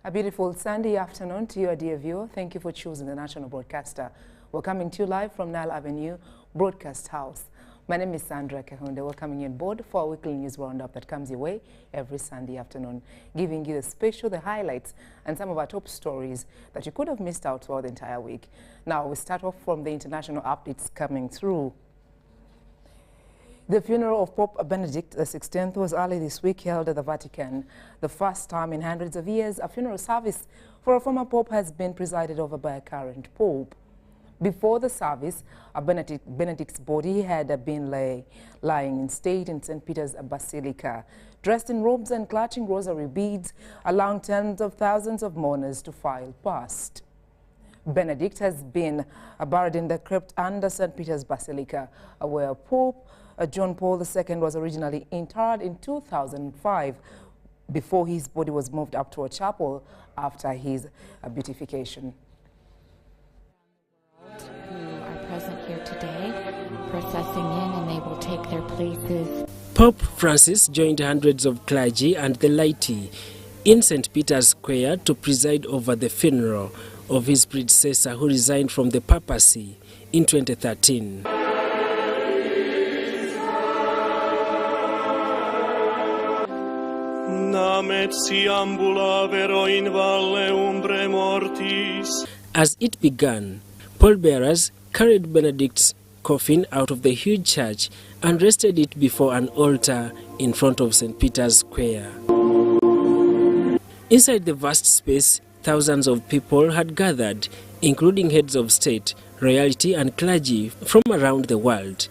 A beautiful Sunday afternoon to you, dear viewer. Thank you for choosing the national broadcaster. We're coming to you live from Nile Avenue Broadcast House. My name is Sandra Kahunde. Welcoming you on board for our weekly news roundup that comes your way every Sunday afternoon, giving you the highlights, and some of our top stories that you could have missed out throughout the entire week. Now, we start off from the international updates coming through. The funeral of Pope Benedict XVI was early this week held at the Vatican. The first time in hundreds of years, a funeral service for a former pope has been presided over by a current pope. Before the service, Benedict's body had been lying in state in St. Peter's Basilica, dressed in robes and clutching rosary beads, allowing tens of thousands of mourners to file past. Benedict has been buried in the crypt under St. Peter's Basilica, where Pope John Paul II was originally interred in 2005, before his body was moved up to a chapel after his beatification. Who are present here today, processing in, and they will take their places. Pope Francis joined hundreds of clergy and the laity in St. Peter's Square to preside over the funeral of his predecessor, who resigned from the papacy in 2013. As it began, pallbearers carried Benedict's coffin out of the huge church and rested it before an altar in front of St. Peter's Square. Inside the vast space, thousands of people had gathered, including heads of state, royalty and clergy from around the world.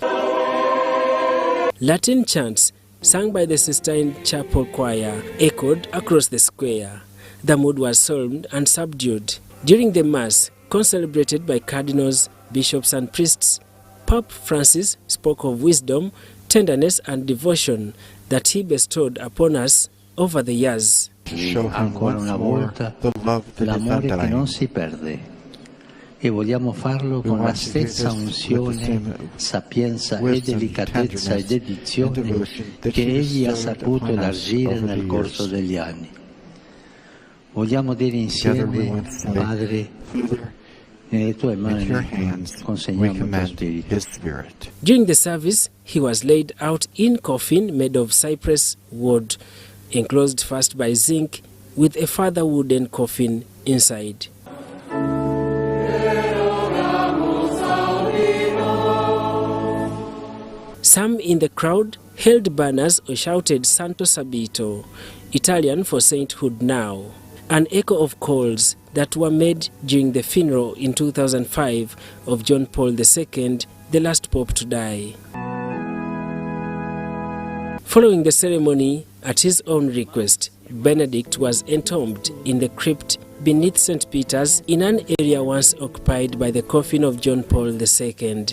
Latin chants sung by the Sistine Chapel Choir echoed across the square. The mood was solemn and subdued. During the Mass, concelebrated by cardinals, bishops and priests, Pope Francis spoke of wisdom, tenderness and devotion that he bestowed upon us over the years. Ancora una volta l'amore che non si perde, e vogliamo farlo con la stessa unzione, sapienza e delicatezza e dedizione che egli ha saputo elargire nel corso degli anni. Vogliamo dire insieme: Padre, nelle tue mani consegniamo il tuo spirito. During the service, he was laid out in coffin made of cypress wood, enclosed first by zinc, with a further wooden coffin inside. Some in the crowd held banners or shouted Santo Sabito, Italian for sainthood now, an echo of calls that were made during the funeral in 2005 of John Paul II, the last pope to die. Following the ceremony, at his own request, Benedict was entombed in the crypt beneath St. Peter's in an area once occupied by the coffin of John Paul II.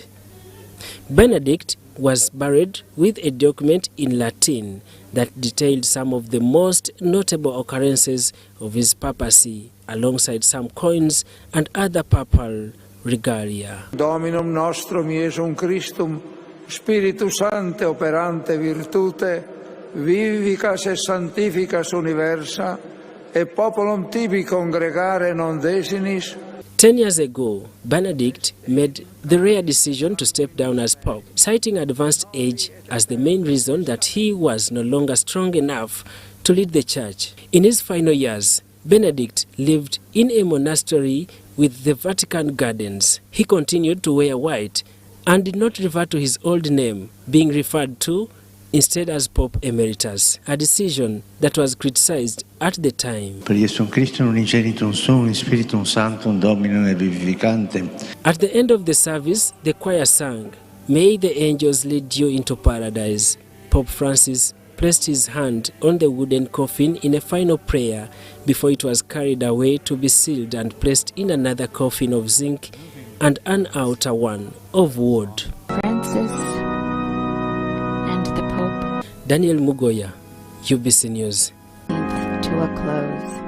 Benedict was buried with a document in Latin that detailed some of the most notable occurrences of his papacy, alongside some coins and other papal regalia. Dominum nostrum Iesum Christum, Spiritus Sancte operante virtute, vivicas et sanctificas universa, et populum tibi congregare non desinis. 10 years ago, Benedict made the rare decision to step down as Pope, citing advanced age as the main reason that he was no longer strong enough to lead the church. In his final years, Benedict lived in a monastery with the Vatican gardens. He continued to wear white and did not revert to his old name, being referred to instead as Pope Emeritus, a decision that was criticized at the time. Per Iesum Christum unigenitum sum, Spiritum Sanctum, Dominum et vivificante. At the end of the service, the choir sang, "May the angels lead you into paradise." Pope Francis placed his hand on the wooden coffin in a final prayer before it was carried away to be sealed and placed in another coffin of zinc and an outer one of wood. Francis and the Pope. Daniel Mugoya, UBC News. To a close.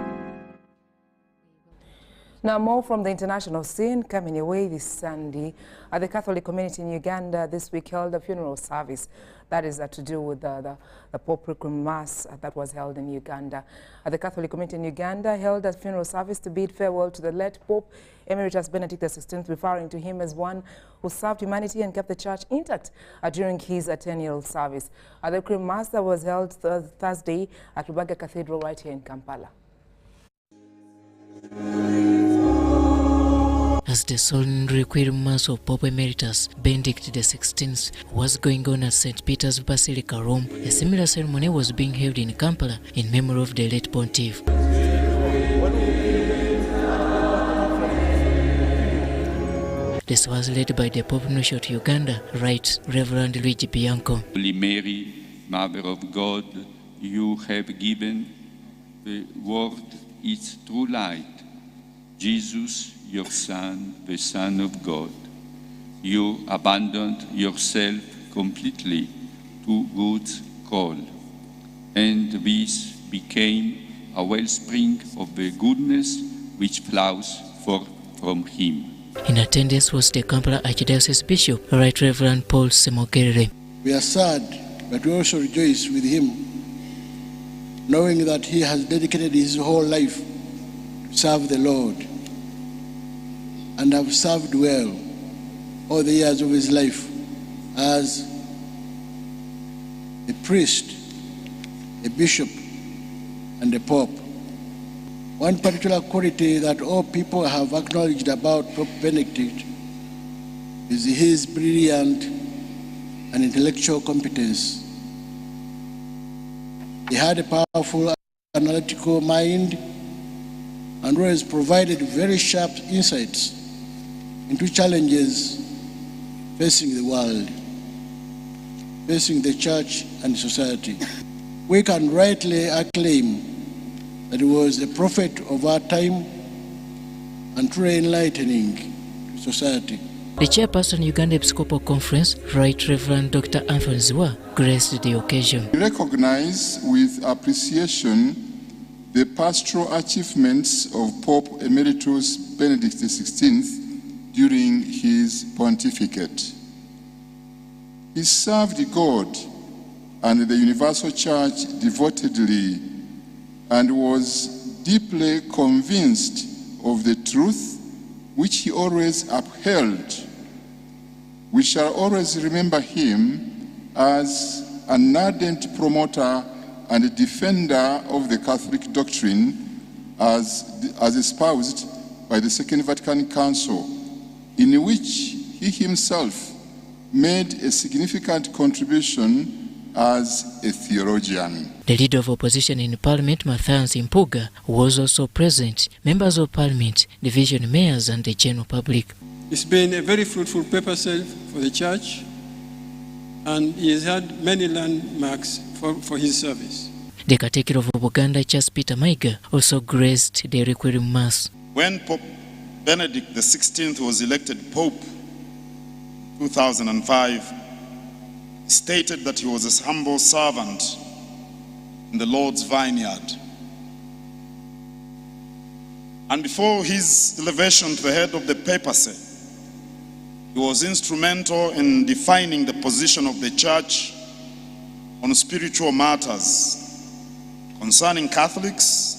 Now, more from the international scene coming your way this Sunday. The Catholic community in Uganda this week held a funeral service that is to do with the Pope Requiem Mass that was held in Uganda. The Catholic community in Uganda held a funeral service to bid farewell to the late Pope Emeritus Benedict XVI, referring to him as one who served humanity and kept the church intact during his 10-year service. The Requiem Mass that was held Thursday at Rubaga Cathedral right here in Kampala. As the solemn Requiem Mass of Pope Emeritus Benedict XVI was going on at St. Peter's Basilica, Rome, a similar ceremony was being held in Kampala in memory of the late Pontiff. This was led by the Pope Nuncio to Uganda, Right Reverend Luigi Bianco. Holy Mary, Mother of God, you have given the world its true light. Jesus, your Son, the Son of God, you abandoned yourself completely to God's call, and this became a wellspring of the goodness which flows forth from him. In attendance was the Kampala Archdiocese Bishop, Right Reverend Paul Semogerere. We are sad, but we also rejoice with him, knowing that he has dedicated his whole life to serve the Lord, and have served well all the years of his life as a priest, a bishop, and a pope. One particular quality that all people have acknowledged about Pope Benedict is his brilliant and intellectual competence. He had a powerful analytical mind and always provided very sharp insights into challenges facing the world, facing the church and society. We can rightly acclaim that he was a prophet of our time and truly enlightening to society. The chairperson Uganda Episcopal Conference, Right Reverend Dr. Anthony Ziwa, graced the occasion. We recognize with appreciation the pastoral achievements of Pope Emeritus Benedict XVI during his pontificate. He served God and the Universal Church devotedly and was deeply convinced of the truth which he always upheld. We shall always remember him as an ardent promoter and a defender of the Catholic doctrine as espoused by the Second Vatican Council, in which he himself made a significant contribution as a theologian. The leader of opposition in Parliament, Matthias Impuga, was also present. Members of Parliament, division mayors and the general public. It's been a very fruitful papacy for the church, and he has had many landmarks for his service. The Catechumen of Buganda, Charles Peter Maiga, also graced the Requiem Mass. When Pope Benedict XVI was elected Pope in 2005, he stated that he was a humble servant in the Lord's vineyard. And before his elevation to the head of the papacy, he was instrumental in defining the position of the church on spiritual matters concerning Catholics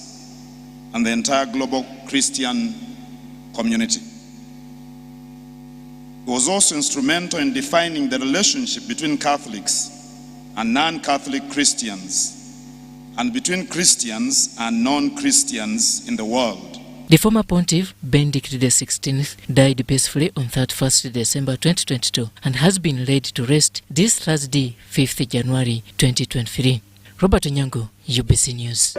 and the entire global Christian community. He was also instrumental in defining the relationship between Catholics and non-Catholic Christians, and between Christians and non-Christians in the world. The former pontiff, Benedict XVI, died peacefully on 31st December 2022 and has been laid to rest this Thursday, 5th January 2023. Robert Onyango, UBC News.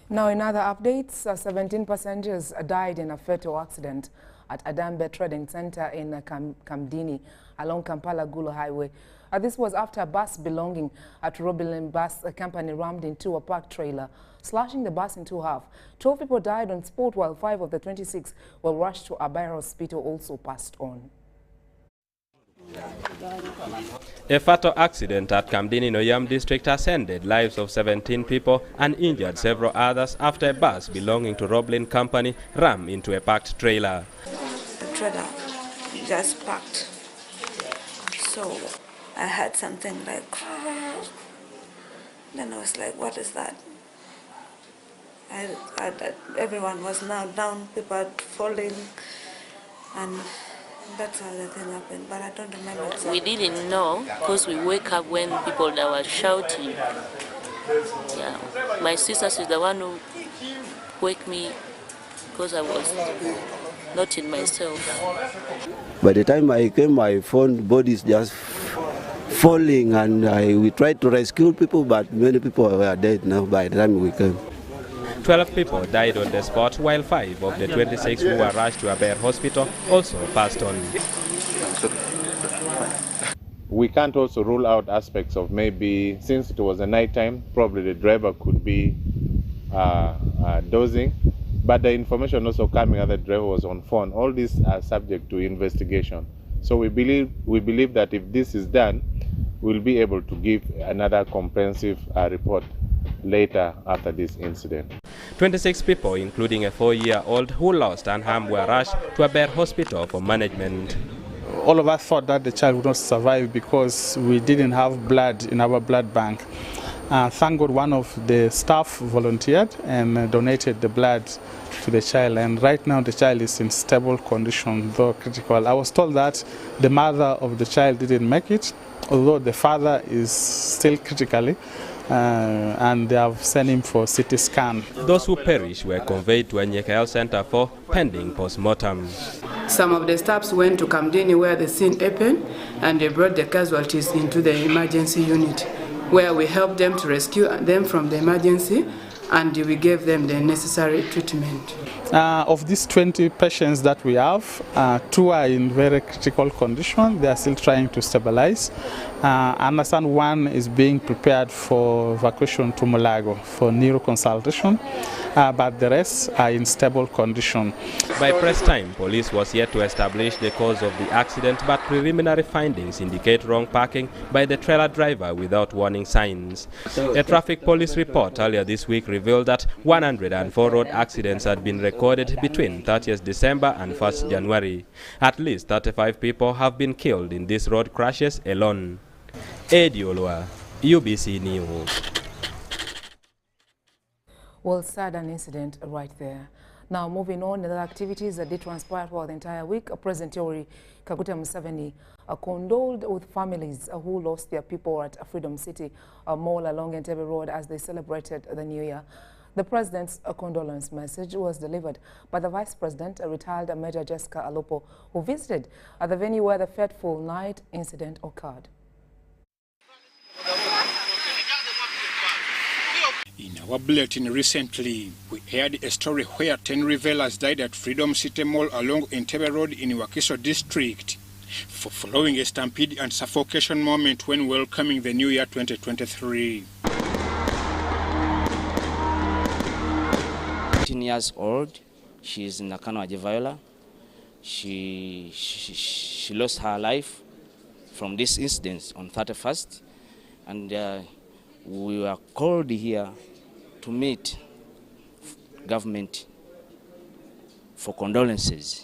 Now, in other updates, 17 passengers died in a fatal accident at Adambe Trading Center in Kamdini along Kampala-Gulu Highway. This was after a bus belonging to Robilin Bus Company rammed into a parked trailer, slashing the bus in half. 12 people died on spot, while 5 of the 26 were rushed to Abaya Hospital, also passed on. A fatal accident at Kamdini Noyam district has ended lives of 17 people and injured several others after a bus belonging to Roblin Company rammed into a parked trailer. The trailer just parked, so I heard something like, then I was like, what is that? Everyone was now down, people were falling, and that's how the thing happened, but I don't remember exactly. We didn't know because we wake up when people that were shouting. Yeah, my sister is the one who woke me because I was not in myself. By the time I came, I found bodies just falling, and we tried to rescue people, but many people were dead now by the time we came. 12 people died on the spot, while 5 of the 26 who were rushed to Aber Hospital also passed on. We can't also rule out aspects of maybe, since it was a night time, probably the driver could be dozing, but the information also coming that the driver was on phone. All these are subject to investigation. So we believe that if this is done, we'll be able to give another comprehensive report later after this incident. 26 people, including a 4-year-old who lost and harm, were rushed to Aber Hospital for management. All of us thought that the child would not survive because we didn't have blood in our blood bank. Thank God one of the staff volunteered and donated the blood to the child, and right now the child is in stable condition, though critical. I was told that the mother of the child didn't make it, although the father is still critically, and they have sent him for CT scan. Those who perished were conveyed to a Nyeka Health Center for pending post-mortem. Some of the staffs went to Kamdini where the scene happened, and they brought the casualties into the emergency unit, where we helped them to rescue them from the emergency, and we gave them the necessary treatment. Of these 20 patients that we have, 2 are in very critical condition. They are still trying to stabilize. I understand 1 is being prepared for evacuation to Mulago for neuroconsultation, but the rest are in stable condition. By press time, police was yet to establish the cause of the accident, but preliminary findings indicate wrong parking by the trailer driver without warning signs. A traffic police report earlier this week revealed that 104 road accidents had been recorded between 30th December and 1st January. At least 35 people have been killed in these road crashes alone. Eddie Olua, UBC News. Well, sad an incident right there. Now, moving on, other activities that did transpire for the entire week. President Yoweri Kaguta Museveni condoled with families who lost their people at Freedom City Mall along Entebbe Road as they celebrated the New Year. The president's condolence message was delivered by the Vice President, retired Major Jessica Alupo, who visited at the venue where the fateful night incident occurred. In our bulletin recently, we aired a story where 10 revelers died at Freedom City Mall along Entebbe Road in Wakiso district, following a stampede and suffocation moment when welcoming the new year 2023. 18 years old, she is Nakano Viola. She lost her life from this incident on 31st, and we were called here to meet government for condolences.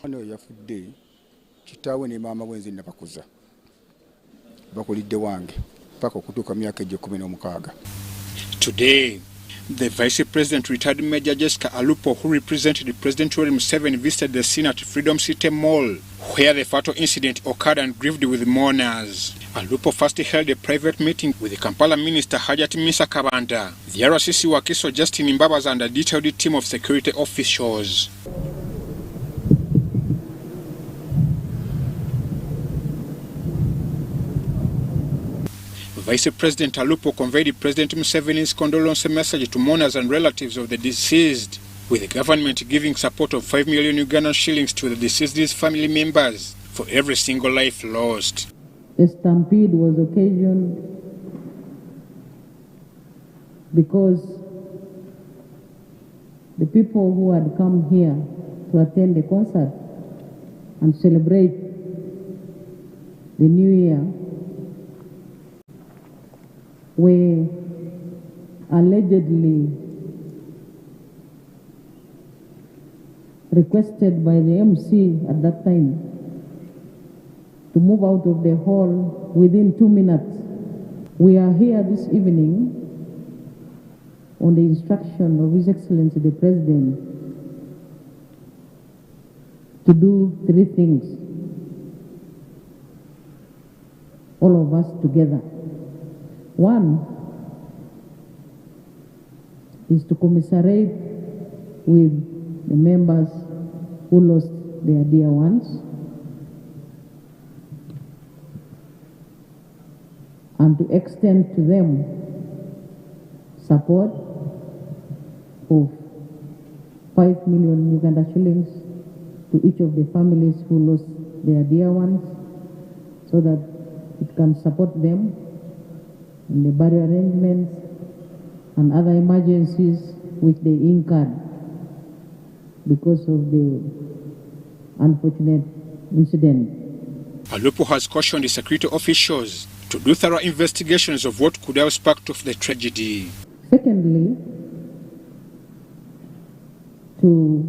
Today, the Vice President, retired Major Jessica Alupo, who represented President Yoweri Museveni, visited the scene at Freedom City Mall, where the fatal incident occurred, and grieved with mourners. Alupo first held a private meeting with the Kampala Minister Hajati Misa Kabanda, the RCC Wakiso Justin Mbabas, and a detailed team of security officials. Vice President Alupo conveyed President Museveni's condolence message to mourners and relatives of the deceased, with the government giving support of 5 million Ugandan shillings to the deceased's family members for every single life lost. The stampede was occasioned because the people who had come here to attend the concert and celebrate the New Year were allegedly requested by the MC at that time to move out of the hall within 2 minutes. We are here this evening on the instruction of His Excellency the President to do 3 things, all of us together. One is to commiserate with the members who lost their dear ones, and to extend to them support of 5 million Uganda shillings to each of the families who lost their dear ones, so that it can support them in the burial arrangements and other emergencies which they incurred because of the unfortunate incident. Alupo has cautioned the security officials to do thorough investigations of what could have sparked off the tragedy. Secondly, to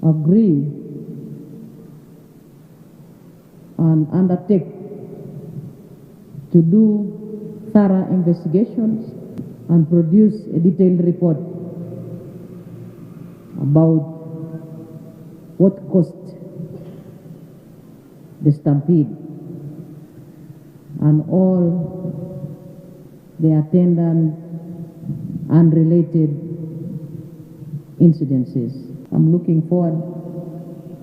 agree and undertake to do thorough investigations and produce a detailed report about what caused the stampede and all the attendant and related incidences. I'm looking forward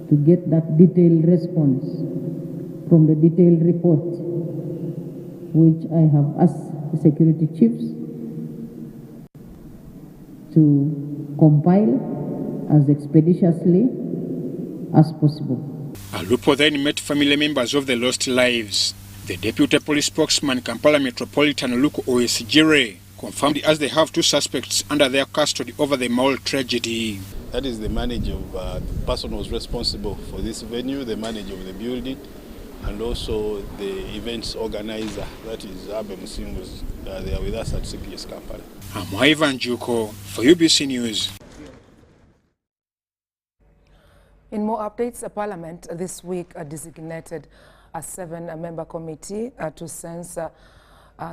to get that detailed response from the detailed report, which I have asked the security chiefs to compile as expeditiously as possible. Alupo then met family members of the lost lives. The Deputy Police Spokesman, Kampala Metropolitan Luku Oesijire, confirmed as they have 2 suspects under their custody over the mall tragedy. That is the manager of the person who was responsible for this venue, the manager of the building, and also the events organizer, that is Abe Musingus. They are with us at CPS Kampala. I'm Ivan Juko for UBC News. In more updates, Parliament this week designated a 7-member committee to censure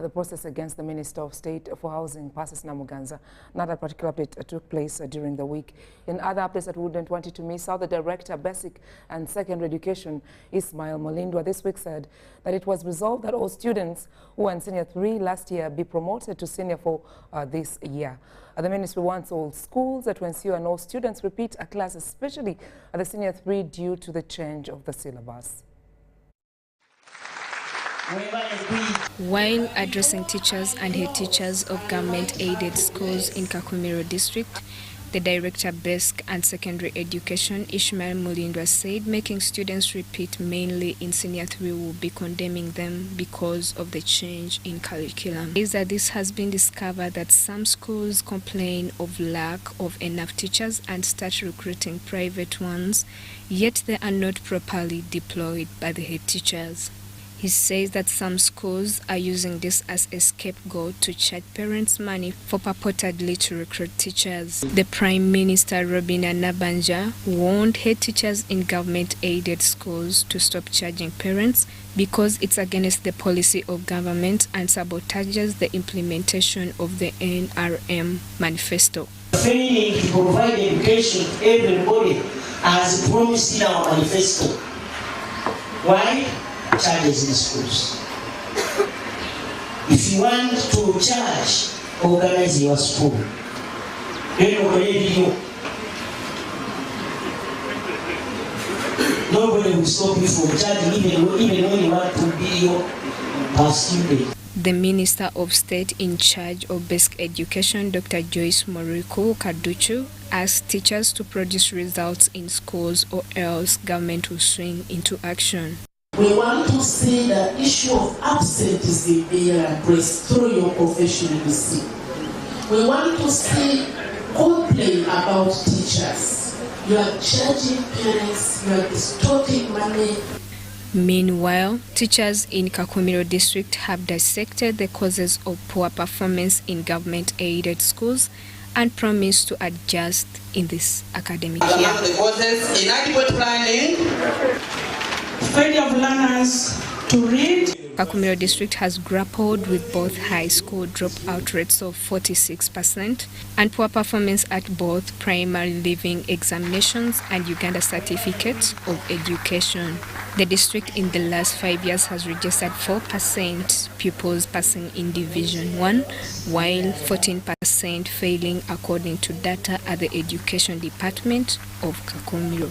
the process against the Minister of State for Housing, Persis Namuganza. Another particular update took place during the week. In other updates that we wouldn't want you to miss out, the Director of Basic and Secondary Education, Ismail Molindwa, this week said that it was resolved that all students who were in Senior 3 last year be promoted to Senior 4 this year. The Ministry wants all schools to ensure and all students repeat a class, especially at the Senior 3, due to the change of the syllabus. While addressing teachers and head teachers of government-aided schools in Kakumiro district, the Director of Basic and Secondary Education, Ishmael Mulindwa, said making students repeat mainly in Senior 3 will be condemning them because of the change in curriculum. Is that this has been discovered that some schools complain of lack of enough teachers and start recruiting private ones, yet they are not properly deployed by the head teachers. He says that some schools are using this as a scapegoat to charge parents money for purportedly to recruit teachers. The Prime Minister, Robina Nabanja, warned head teachers in government-aided schools to stop charging parents because it's against the policy of government and sabotages the implementation of the NRM manifesto. Failing to provide education to everybody as promised in our manifesto. Why? Charges in schools. If you want to charge, organize your school. Nobody will stop you from charging even when you want to be your per student. The Minister of State in charge of Basic Education, Dr. Joyce Moriko Kaduchu, asked teachers to produce results in schools or else government will swing into action. We want to see the issue of absenteeism being addressed through your professionalism. We want to see complaint about teachers. You are charging parents, you are distorting money. Meanwhile, teachers in Kakumiro district have dissected the causes of poor performance in government-aided schools and promised to adjust in this academic year. Among the causes, inadequate planning, failure of learners to read. Kakumiro district has grappled with both high school dropout rates of 46% and poor performance at both primary leaving examinations and Uganda certificates of education. The district in the last 5 years has registered 4% pupils passing in Division 1, while 14% failing according to data at the Education Department of Kakumiro.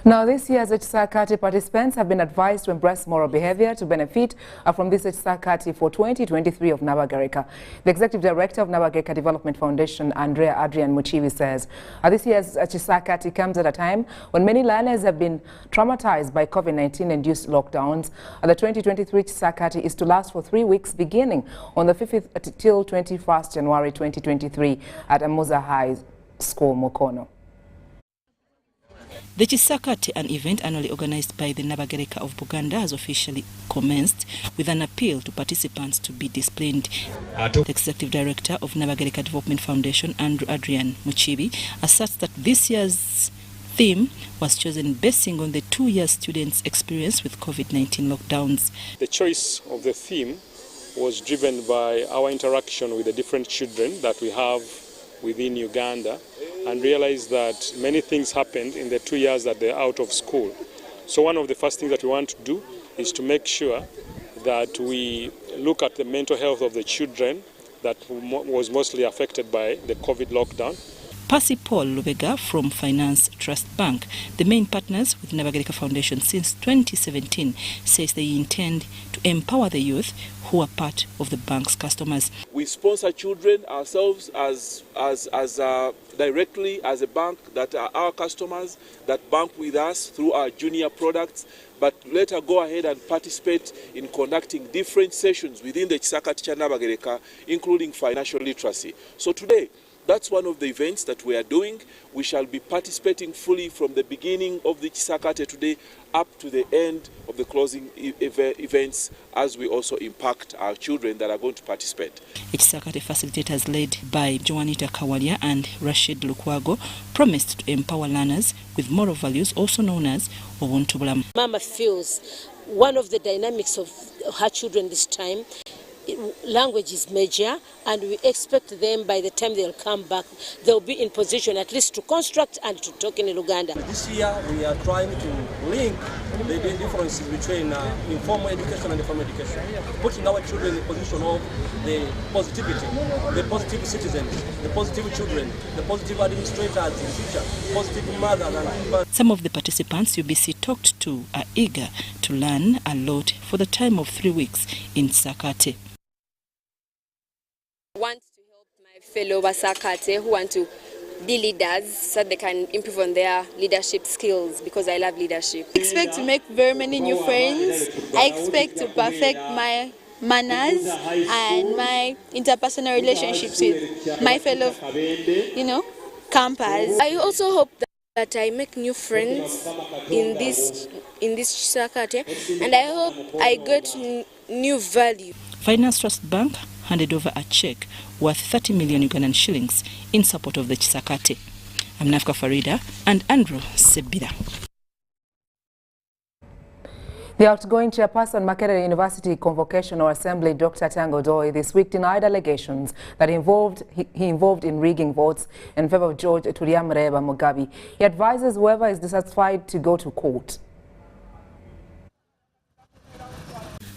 Now, this year's HSAKATI participants have been advised to embrace moral behavior to benefit from this HSAKATI for 2023 of Nabagereka. The Executive Director of Nabagereka Development Foundation, Andrea Adrian Muchivi, says this year's HSAKATI comes at a time when many learners have been traumatized by COVID-19-induced lockdowns. The 2023 HSAKATI is to last for 3 weeks, beginning on the 5th till 21st January 2023 at Amuza High School, Mukono. The Chisakati, an event annually organized by the Nabagereka of Buganda, has officially commenced with an appeal to participants to be disciplined. The Executive Director of Nabagereka Development Foundation, Andrew Adrian Muchibi, asserts that this year's theme was chosen basing on the 2 year students' experience with COVID-19 lockdowns. The choice of the theme was driven by our interaction with the different children that we have within Uganda, and realized that many things happened in the 2 years that they're out of school. So one of the first things that we want to do is to make sure that we look at the mental health of the children that was mostly affected by the COVID lockdown. Percy Paul Lubega from Finance Trust Bank, the main partners with Nabagereka Foundation since 2017, says they intend to empower the youth who are part of the bank's customers. We sponsor children ourselves as directly as a bank that are our customers that bank with us through our junior products, but later go ahead and participate in conducting different sessions within the Chisakati Nabagereka, including financial literacy. So today, that's one of the events that we are doing. We shall be participating fully from the beginning of the Chisakate today up to the end of the closing events, as we also impact our children that are going to participate. Chisakate facilitators led by Joanita Kawalia and Rashid Lukwago promised to empower learners with moral values, also known as Obuntubulam. Mama feels one of the dynamics of her children this time, language is major, and we expect them by the time they'll come back, they'll be in position at least to construct and to talk in Luganda. This year we are trying to link the differences between informal education and formal education, putting our children in the position of the positivity, the positive citizens, the positive children, the positive administrators in the future, positive mothers and Some of the participants UBC talked to are eager to learn a lot for the time of 3 weeks in Sakate. I want to help my fellow Basakate who want to be leaders so they can improve on their leadership skills, because I love leadership. I expect to make very many new friends. I expect to perfect my manners and my interpersonal relationships with my fellow, campers. I also hope that I make new friends in this Sakate, and I hope I get new value. Finance Trust Bank handed over a check worth 30 million Ugandan shillings in support of the Chisakate. I'm Nafka Farida and Andrew Sebira. The outgoing chairperson, Makerere University Convocational Assembly, Dr. Tango Doi, this week denied allegations that he involved in rigging votes in favor of George Turiamreba Mugabe. He advises whoever is dissatisfied to go to court.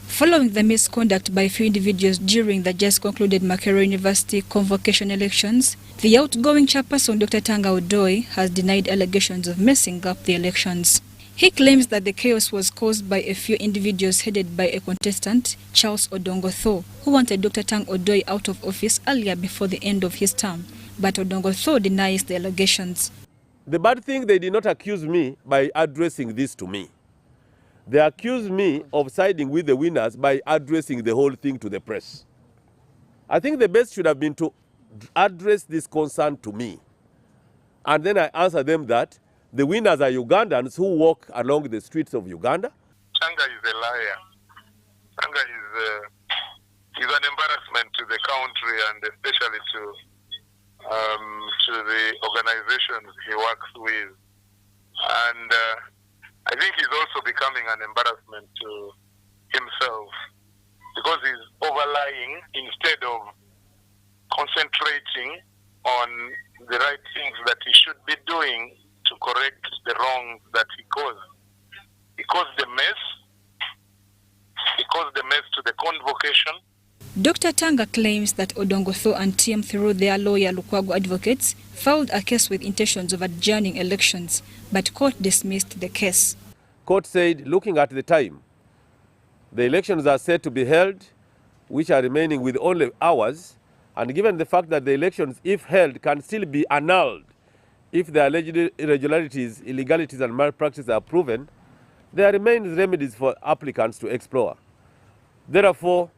Following the misconduct by a few individuals during the just concluded Makerere University convocation elections, the outgoing chairperson, Dr. Tanga Odoi, has denied allegations of messing up the elections. He claims that the chaos was caused by a few individuals headed by a contestant, Charles Odongo Tho, who wanted Dr. Tang Odoi out of office earlier before the end of his term. But Odongo Tho denies the allegations. The bad thing, they did not accuse me by addressing this to me. They accused me of siding with the winners by addressing the whole thing to the press. I think the best should have been to address this concern to me. And then I answer them that The winners are Ugandans who walk along the streets of Uganda. Tanga is a liar. Tanga is an embarrassment to the country and especially to the organizations he works with. And I think he's also becoming an embarrassment to himself because he's overlying instead of concentrating on the right things that he should be doing to correct the wrongs that he caused. He caused the mess. He caused the mess to the convocation. Dr. Tanga claims that Odongotho and TM, through their lawyer Lukwago advocates, filed a case with intentions of adjourning elections, but court dismissed the case. Court said, looking at the time, the elections are set to be held, which are remaining with only hours, and given the fact that the elections, if held, can still be annulled if the alleged irregularities, illegalities, and malpractice are proven, there remains remedies for applicants to explore. Therefore,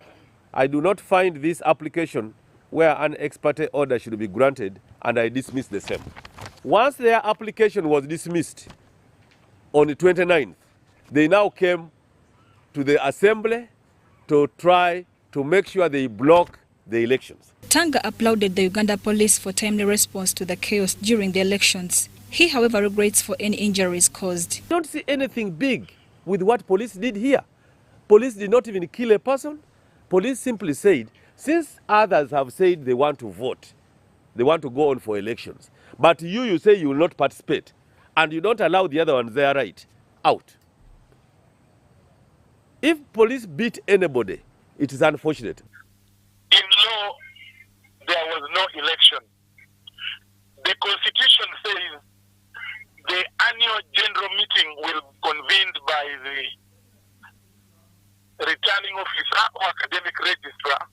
I do not find this application where an ex parte order should be granted, and I dismiss the same. Once their application was dismissed on the 29th, they now came to the assembly to try to make sure they block the elections. Tanga applauded the Uganda police for timely response to the chaos during the elections. He, however, regrets for any injuries caused. I don't see anything big with what police did here. Police did not even kill a person. Police simply said, since others have said they want to vote, they want to go on for elections, but you say you will not participate, and you don't allow the other ones their right out. If police beat anybody, it is unfortunate. In law, there was no election. The Constitution says the annual general meeting will be convened by the returning officer or academic registrar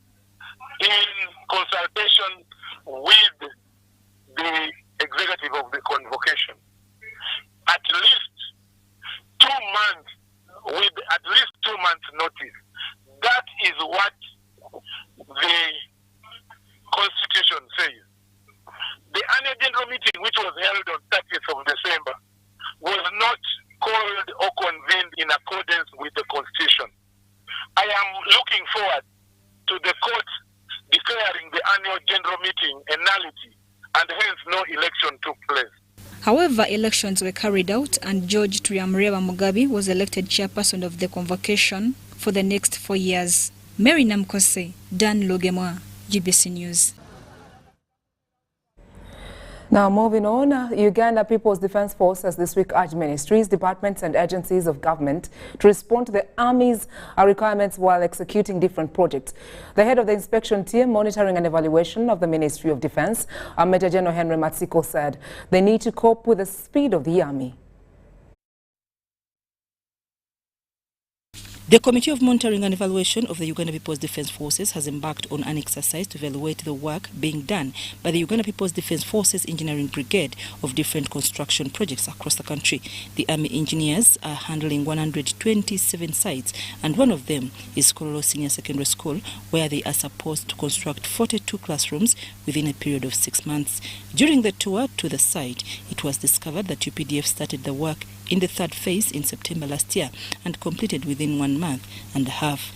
in consultation with the executive of the convocation. At least 2 months, with at least 2 months notice. That is what the Constitution says. The annual general meeting, which was held on 30th of December, was not called or convened in accordance with the Constitution. I am looking forward to the court declaring the annual general meeting a nullity, and hence no election took place. However, elections were carried out and George Tuyamureba Mugabe was elected chairperson of the convocation for the next 4 years. Mary Namkose, Dan Logemwa, UBC News. Now moving on, Uganda People's Defence Force has this week urged ministries, departments and agencies of government to respond to the Army's requirements while executing different projects. The head of the inspection team monitoring and evaluation of the Ministry of Defence, Major General Henry Matsiko, said they need to cope with the speed of the Army. The Committee of Monitoring and Evaluation of the Uganda People's Defence Forces has embarked on an exercise to evaluate the work being done by the Uganda People's Defence Forces Engineering Brigade of different construction projects across the country. The Army engineers are handling 127 sites, and one of them is Kololo Senior Secondary School, where they are supposed to construct 42 classrooms within a period of 6 months. During the tour to the site, it was discovered that UPDF started the work in the third phase in September last year and completed within 1 month and a half.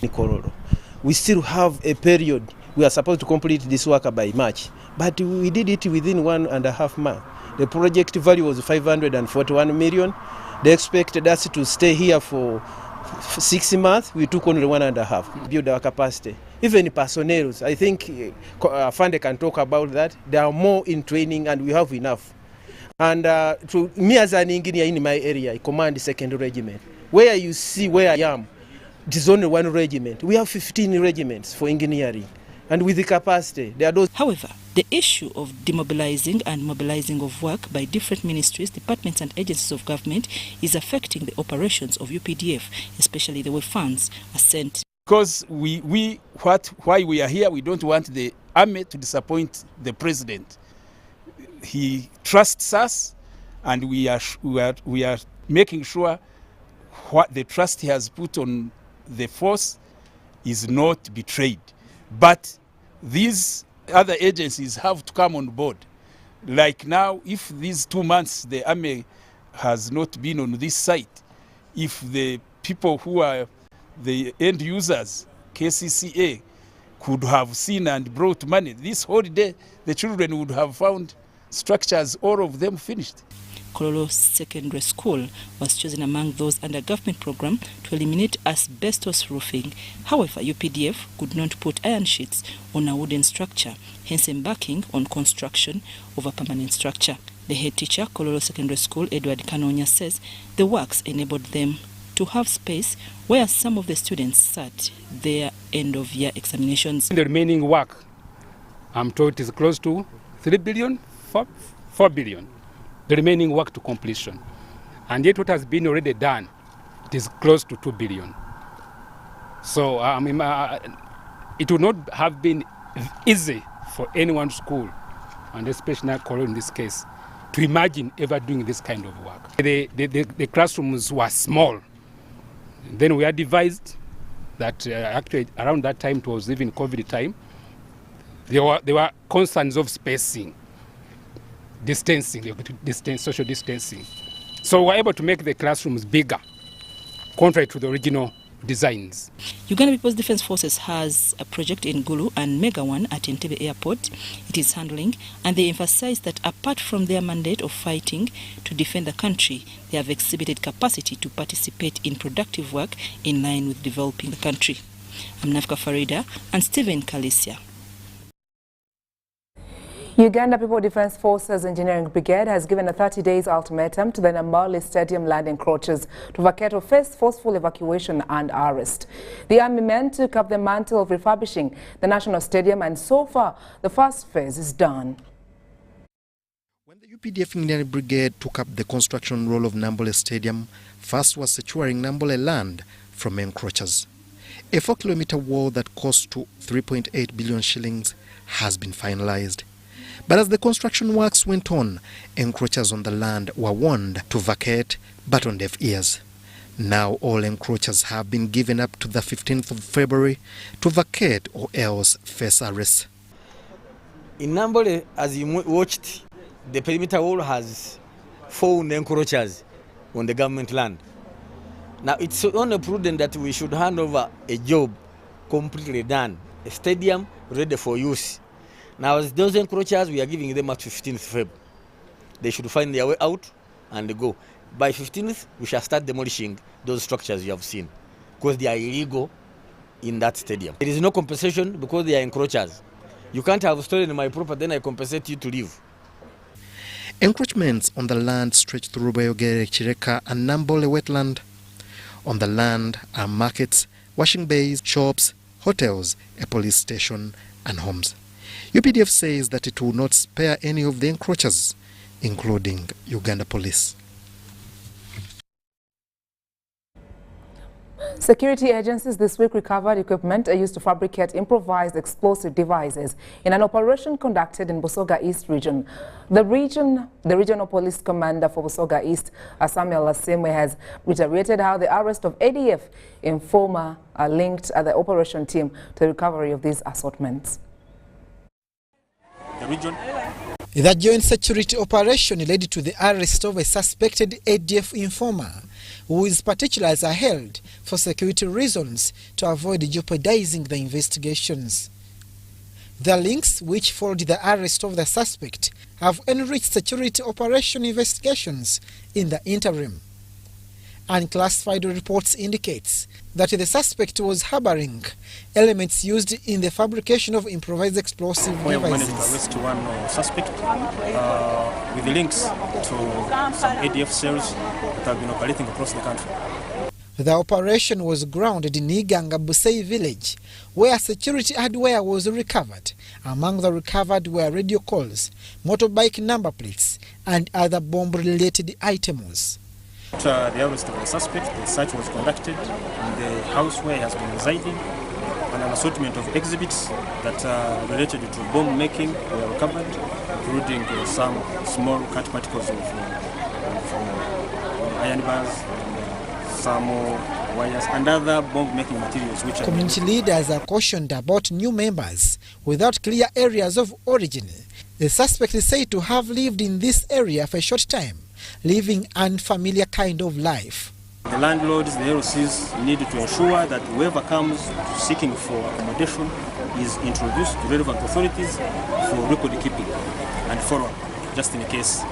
We still have a period. We are supposed to complete this work by March, but we did it within 1.5 months. The project value was 541 million. They expected us to stay here for 6 months. We took only 1.5. Build our capacity. Even personnel, I think Fande can talk about that. They are more in training and we have enough. And to me as an engineer in my area, I command the 2nd Regiment. Where you see where I am, it is only 1 regiment. We have 15 regiments for engineering. And with the capacity, there are those. However, the issue of demobilizing and mobilizing of work by different ministries, departments and agencies of government is affecting the operations of UPDF, especially the way funds are sent. Because why we are here, we don't want the army to disappoint the president. He trusts us, and we are making sure what the trust he has put on the force is not betrayed. But these other agencies have to come on board. Like now, if these 2 months the army has not been on this site, if the people who are the end users, KCCA, could have seen and brought money, this whole day the children would have found structures, all of them finished. Kololo Secondary School was chosen among those under government program to eliminate asbestos roofing. However, UPDF could not put iron sheets on a wooden structure, hence embarking on construction of a permanent structure. The head teacher, Kololo Secondary School, Edward Kanonya, says the works enabled them to have space where some of the students sat their end-of-year examinations. The remaining work, I'm told, is close to 3 billion, 4 billion. The remaining work to completion. And yet what has been already done, it is close to 2 billion. So it would not have been easy for anyone's school, and especially Kololo in this case, to imagine ever doing this kind of work. The classrooms were small. Then we had devised that actually around that time, it was even COVID time, there were concerns of spacing, distancing, social distancing. So we were able to make the classrooms bigger, contrary to the original designs. Uganda People's Defence Forces has a project in Gulu and Mega One at Entebbe Airport. It is handling, and they emphasize that apart from their mandate of fighting to defend the country, they have exhibited capacity to participate in productive work in line with developing the country. I'm Nafka Farida and Stephen Kalisia. Uganda People Defence Forces Engineering Brigade has given a 30-day ultimatum to the Nambali Stadium land encroachers to vacate or face forceful evacuation and arrest. The army men took up the mantle of refurbishing the National Stadium, and so far the first phase is done. When the UPDF Engineering Brigade took up the construction role of Nambole Stadium, first was securing Nambole land from encroachers. A 4-kilometer wall that cost to 3.8 billion shillings has been finalized. But as the construction works went on, encroachers on the land were warned to vacate, but on deaf ears. Now all encroachers have been given up to the 15th of February to vacate or else face arrest. In Nambole, as you watched, the perimeter wall has found encroachers on the government land. Now it's only prudent that we should hand over a job completely done, a stadium ready for use. Now, as those encroachers, we are giving them up to 15th Feb. They should find their way out and go. By 15th, we shall start demolishing those structures you have seen, because they are illegal in that stadium. There is no compensation because they are encroachers. You can't have stolen my property, then I compensate you to leave. Encroachments on the land stretch through Bayogere, Chireka and Nambole wetland. On the land are markets, washing bays, shops, hotels, a police station and homes. UPDF says that it will not spare any of the encroachers, including Uganda Police. Security agencies this week recovered equipment used to fabricate improvised explosive devices in an operation conducted in Busoga East region. The regional police commander for Busoga East, Samuel Asemwe, has reiterated how the arrest of ADF informer linked the operation team to the recovery of these assortments. The joint security operation led to the arrest of a suspected ADF informer, whose particulars are held for security reasons to avoid jeopardizing the investigations. The links which followed the arrest of the suspect have enriched security operation investigations in the interim. Unclassified reports indicates that the suspect was harboring elements used in the fabrication of improvised explosive devices. We have managed to arrest one suspect with links to some ADF cells that have been operating across the country. The operation was grounded in Iganga Busei village, where security hardware was recovered. Among the recovered were radio calls, motorbike number plates, and other bomb-related items. After the arrest of the suspect, the search was conducted in the house where he has been residing, and an assortment of exhibits that are related to bomb making were recovered, including some small cut particles of iron bars, and some wires, and other bomb making materials. Which community leaders are cautioned about new members without clear areas of origin. The suspect is said to have lived in this area for a short time living unfamiliar kind of life. The landlords, the LCs need to ensure that whoever comes seeking for accommodation is introduced to relevant authorities for record keeping and follow-up, just in case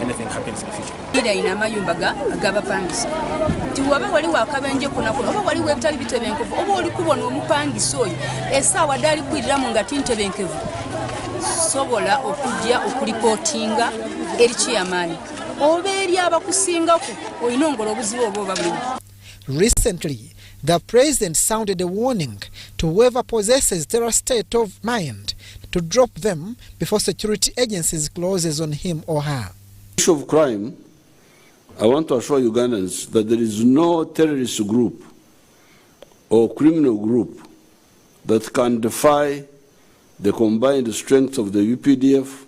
anything happens in the future. Tiwaba wali wakabenje kuna oba wali webitali bitebenkevu oba oli kubona omupangisa oyo essaawa dali kwirira mu ngati ntebenkevu sobola okujja okulipotinga eri chairman oba eri abakusingako olina ongola obuzibu oba buli. Recently, the president sounded a warning to whoever possesses their state of mind to drop them before security agencies closes on him or her. Issue of crime, I want to assure Ugandans that there is no terrorist group or criminal group that can defy the combined strength of the UPDF,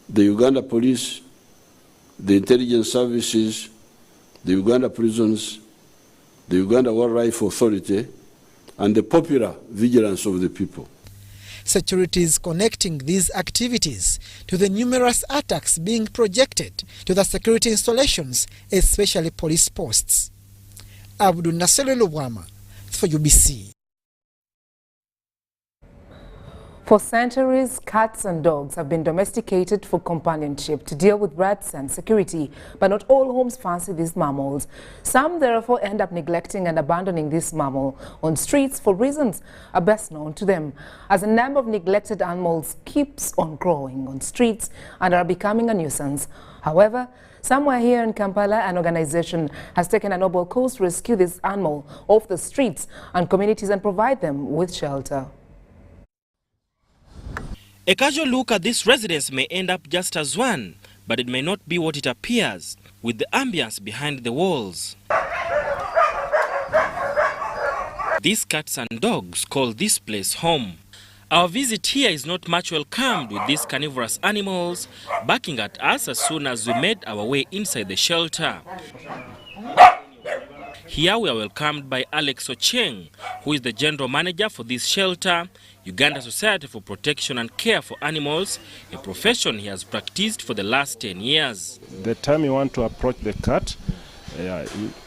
the Uganda Police, the intelligence services, the Uganda prisons, the Uganda Wildlife Authority, and the popular vigilance of the people. Security is connecting these activities to the numerous attacks being projected to the security installations, especially police posts. Abdul Nasser Lubwama for UBC. For centuries, cats and dogs have been domesticated for companionship to deal with rats and security, but not all homes fancy these mammals. Some therefore end up neglecting and abandoning this mammal on streets for reasons are best known to them, as the number of neglected animals keeps on growing on streets and are becoming a nuisance. However, somewhere here in Kampala, an organization has taken a noble course to rescue this animal off the streets and communities and provide them with shelter. A casual look at this residence may end up just as one, but it may not be what it appears, with the ambience behind the walls. These cats and dogs call this place home. Our visit here is not much welcomed, with these carnivorous animals barking at us as soon as we made our way inside the shelter. Here we are welcomed by Alex Ocheng, who is the general manager for this shelter, Uganda Society for Protection and Care for Animals, a profession he has practiced for the last 10 years. The time you want to approach the cat,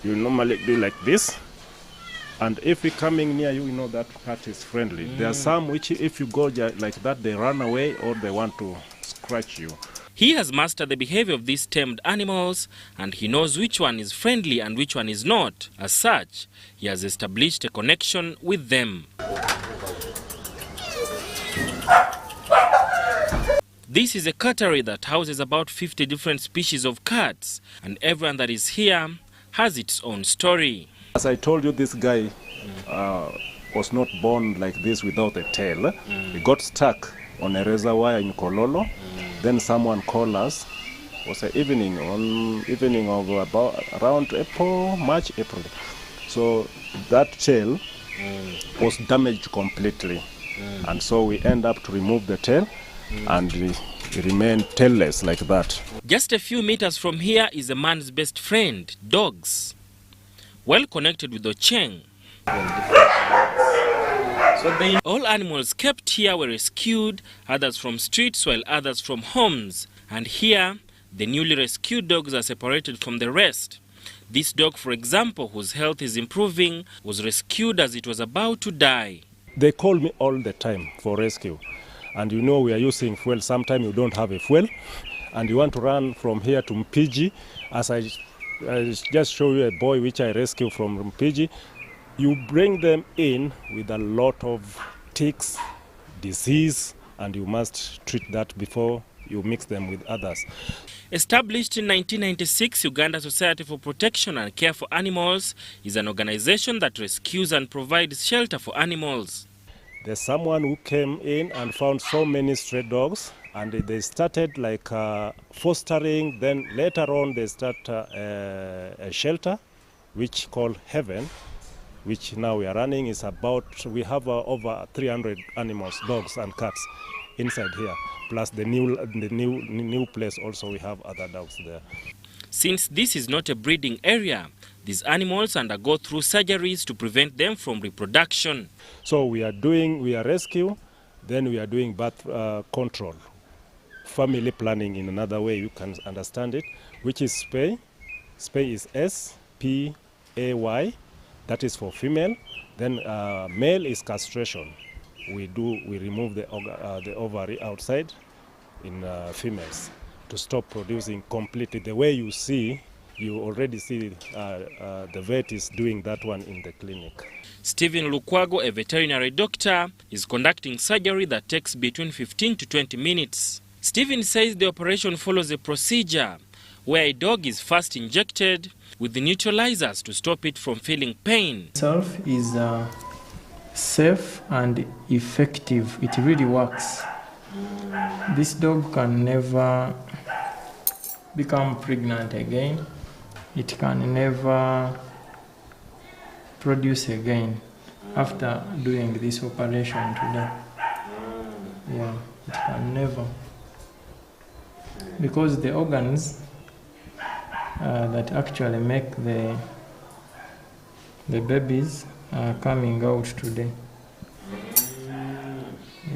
you normally do like this. And if you're coming near you, you know that cat is friendly. There are some which, if you go like that, they run away or they want to scratch you. He has mastered the behavior of these tamed animals, and he knows which one is friendly and which one is not. As such, he has established a connection with them. This is a cattery that houses about 50 different species of cats, and everyone that is here has its own story. As I told you, this guy was not born like this without a tail. He got stuck on a reservoir in Kololo. Then someone called us. It was an evening of about around March, April. So that tail was damaged completely. And so we end up to remove the tail and we remain tailless like that. Just a few meters from here is a man's best friend, dogs. Well connected with Ocheng. All animals kept here were rescued, others from streets while others from homes. And here, the newly rescued dogs are separated from the rest. This dog, for example, whose health is improving, was rescued as it was about to die. They call me all the time for rescue. And you know we are using fuel. Sometimes you don't have a fuel. And you want to run from here to Mpigi. As I just show you a boy which I rescued from Mpigi. You bring them in with a lot of ticks, disease, and you must treat that before you mix them with others. Established in 1996, Uganda Society for Protection and Care for Animals is an organization that rescues and provides shelter for animals. There's someone who came in and found so many stray dogs, and they started like fostering. Then later on they start a shelter which called Heaven, which now we are running. Is about, we have over 300 animals, dogs and cats inside here, plus the new place also we have other dogs there. Since this is not a breeding area, these animals undergo through surgeries to prevent them from reproduction. So we are rescue, then we are doing birth control family planning in another way, you can understand it, which is spay. Spay is S-P-A-Y, that is for female. Then male is castration. We remove the ovary outside in females to stop producing completely. The way you see, you already see the vet is doing that one in the clinic. Stephen Lukwago, a veterinary doctor, is conducting surgery that takes between 15 to 20 minutes. Stephen says the operation follows a procedure where a dog is first injected with the neutralizers to stop it from feeling pain. Itself is safe and effective. It really works. This dog can never become pregnant again. It can never produce again after doing this operation today. Yeah, it can never. Because the organs that actually make the babies are coming out today.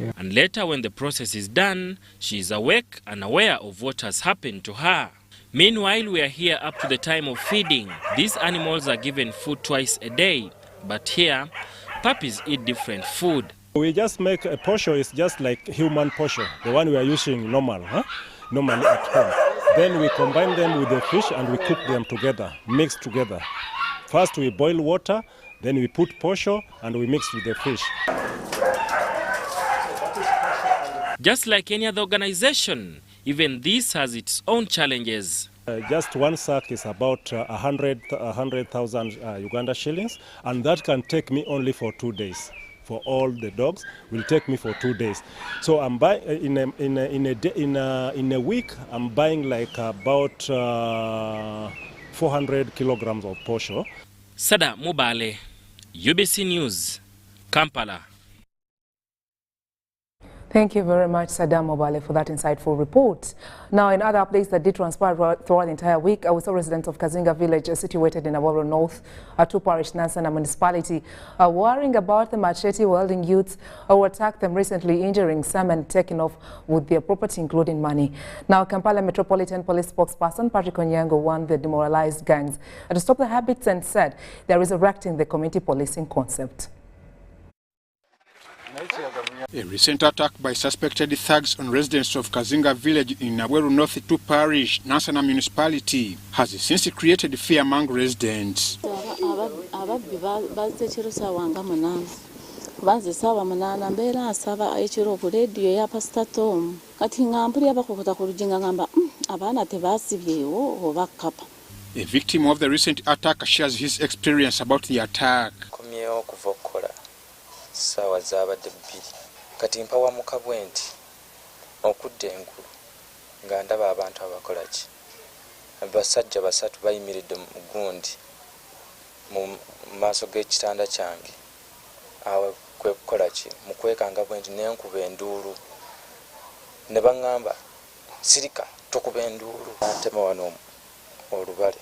Yeah. And later, when the process is done, she is awake and aware of what has happened to her. Meanwhile, we are here up to the time of feeding. These animals are given food twice a day, but here, puppies eat different food. We just make a posho, it's just like human posho, the one we are using normally at home. Then we combine them with the fish and we cook them together, mixed together. First we boil water, then we put posho and we mix with the fish. Just like any other organization, even this has its own challenges. Just one sack is about 100,000 Uganda shillings, and that can take me only for 2 days. For all the dogs, will take me for 2 days. So I'm buying in a week. I'm buying like about 400 kilograms of posho. Sada Mubale, UBC News, Kampala. Thank you very much, Saddam Mobale, for that insightful report. Now, in other updates that did transpire throughout the entire week, we saw residents of Kazinga village situated in Aworo North, two parish Nansana municipality, worrying about the machete wielding youths who attacked them recently, injuring some and taking off with their property, including money. Now, Kampala Metropolitan Police spokesperson Patrick Onyango warned the demoralized gangs to stop the habits and said they're resurrecting the community policing concept. A recent attack by suspected thugs on residents of Kazinga village in Aworo North 2 parish, Nansana municipality, has since created fear among residents. A victim of the recent attack shares his experience about the attack. Sawa zabadde bbiri kati mpawa mu kabwenti okudda engulu nga ndaba abantu abakola ki abasajja basatu bayimiridde mu gundi mu maaso g'ekitanda kyange awo kwe kukola ki mu kwekanga bwenti n'enkuba enduulu ne baŋŋamba sirika tokuba enduulu antema wano olubale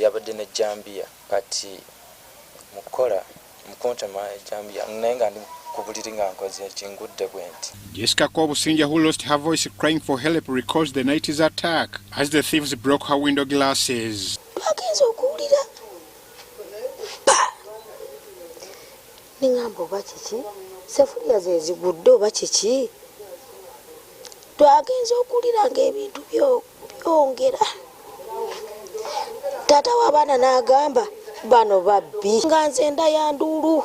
yabadde ne jambiya kati mukola Jessica Kobusinja, who lost her voice crying for help, recalls the night's attack as the thieves broke her window glasses. Tata wabana n'agamba bano babbi nganze ndayandulu.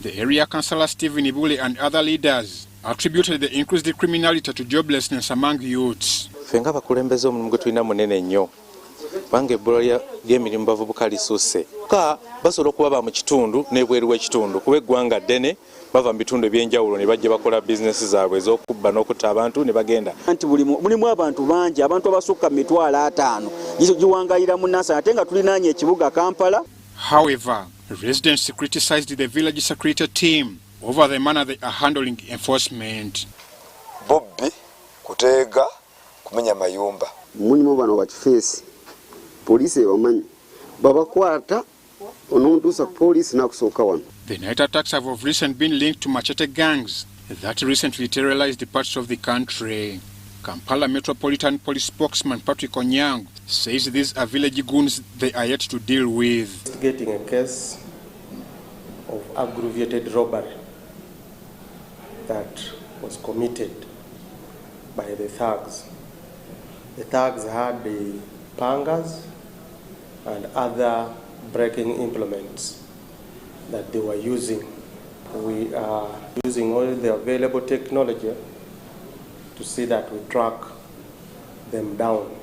The area councillor Stephen Ibule and other leaders attributed the increased criminality to joblessness among youths. Fenga bakulembeze omulimu gwe tulina munene nnyo bange ebbula ly'emirimu bavubuka lisusse ka basobola okuba mu kitundu n'ebweru w'ekitundu kuba eggwanga ddene bava mu bitundu eby'enjawulo ne bajja bakola bizinesi zaabwe ez'okubba n'okutta abantu ne bagenda anti mulimu abantu bangi abantu abasukka 5,000 giwangayira mu Nansana ate nga tulinaanye ekibuga Kampala. However, residents criticized the village security team over the manner they are handling enforcement. Bobby kuteega kumenya mayumba mulimu bano bakifeesi poliisi ebamanyi babakwata onontuusa poliisi nakusooka wano. The night attacks have of recent been linked to machete gangs that recently terrorized parts of the country. Kampala Metropolitan Police spokesman Patrick Onyang says these are village goons they are yet to deal with. Investigating a case of aggravated robbery that was committed by the thugs. The thugs had the pangas and other breaking implements that they were using. We are using all the available technology to see that we track them down.